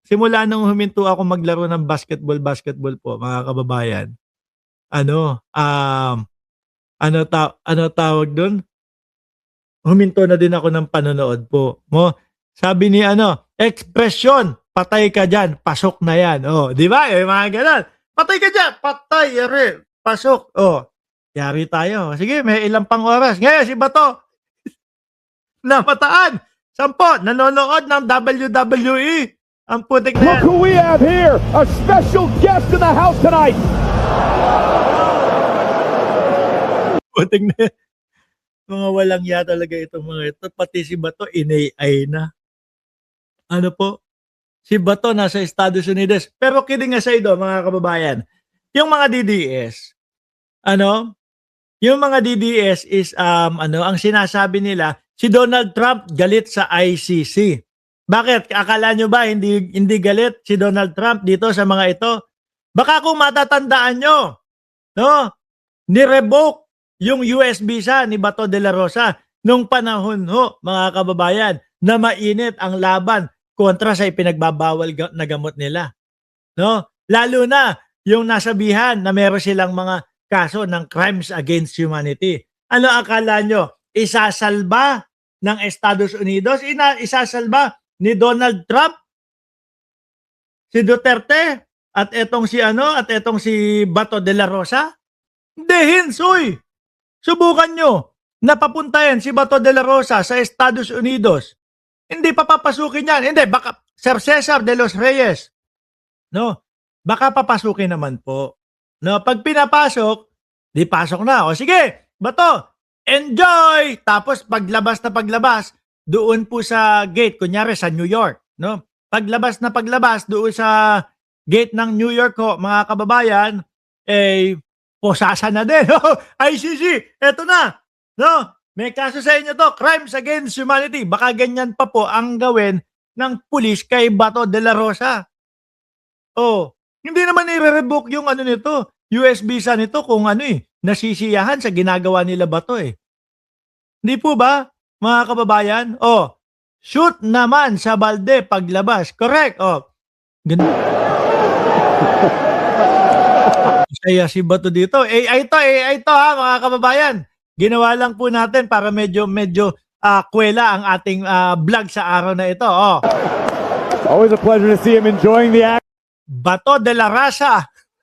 simula nung huminto ako maglaro ng basketball po, mga kababayan, ano, ano tawag dun? Huminto na din ako ng panonood po. Sabi ni ekspresyon, patay ka dyan, pasok na yan. Oh, di ba? Mga ganun. Patay ka dyan, patay, pasok. Oh, yari tayo. Sige, may ilang pang oras. Ngayon, si Bato, namataan. 10, nanonood ng WWE. Ang putik na Look yan. who we have here, a special guest in the house tonight. Putik na yan. Mga walang ya talaga itong mga ito. Pati si Bato, in-AI na. Ano po? Si Bato nasa Estados Unidos. Pero kidding aside mga kababayan, yung mga DDS, yung mga DDS is, ang sinasabi nila, si Donald Trump galit sa ICC. Bakit? Akala nyo ba hindi galit si Donald Trump dito sa mga ito? Baka kung matatandaan nyo, no? Ni-revoke yung US visa ni Bato de la Rosa nung panahon mga kababayan, na mainit ang laban kontra sa ipinagbabawal na gamot nila. No? Lalo na yung nasabihan na meron silang mga kaso ng crimes against humanity. Ano akala nyo? Isasalba ng Estados Unidos? Isasalba ni Donald Trump? Si Duterte? At etong si Bato de la Rosa? Hindi, hinsoy! Subukan nyo na papuntayan si Bato de la Rosa sa Estados Unidos. Hindi papapasukin yan. Hindi, baka Sir Cesar de los Reyes. No? Baka papasukin naman po. No, pag pinapasok, di pasok na. O sige, Bato, enjoy! Tapos paglabas na paglabas, doon po sa gate, kunyari sa New York, no? Paglabas na paglabas doon sa gate ng New York mga kababayan, posasa na din. ICC, eto na. No? May kaso sa inyo to, crimes against humanity. Baka ganyan pa po ang gawin ng pulis kay Bato de la Rosa. Hindi naman i-revoke yung nito, US visa nito kung nasisiyahan sa ginagawa nila Bato Hindi po ba, mga kababayan? Shoot naman sa balde paglabas. Correct. Kaya si Bato dito. AI to mga kababayan. Ginawa lang po natin para medyo kwela ang ating vlog sa araw na ito. Always a pleasure to see him enjoying the act. Bato de la Rosa.